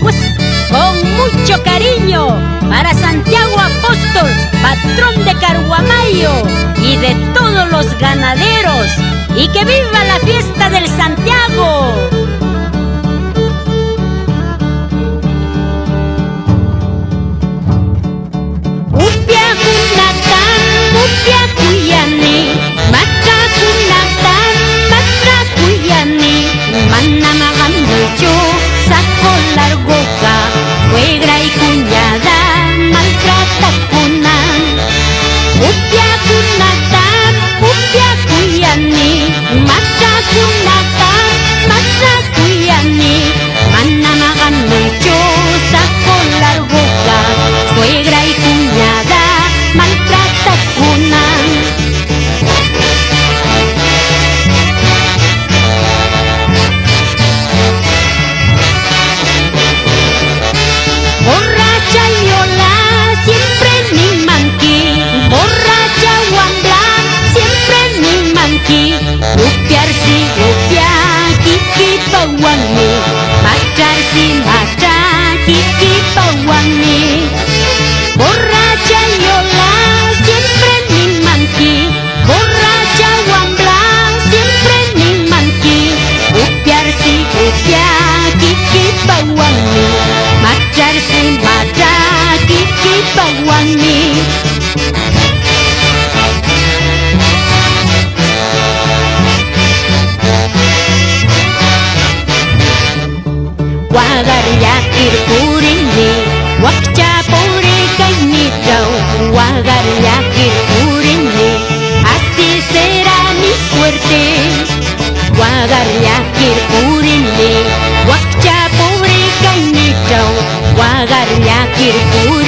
pues con mucho cariño para Santiago Apóstol, patrón de Carhuamayo y de todos los ganaderos. ¡Y que viva la fiesta del Santiago! Suegra y cuñada maltrata kunan, upia kunatan, upia kuyani, mata kunatan, mata kuyani, mana magan mucho, saco largo ka, suegra y cuñada maltrata kunan. Borracha Yola, siempre mi manqui. Borracha Wambla, siempre mi manqui. Upiar si upia, kiki pawani. Matar si mata, kiki pawani. Borracha Yola, siempre mi manqui. Borracha Wambla, siempre mi manqui. Upiar si upia, kiki pawani. Matar si mata, kiki pawani. Wagar yakir purini, wakcha puri kainitau. Wagar yakir purini, así será mi suerte. Wagar yakir purini, wakcha puri kainitau. Wagar yakir puri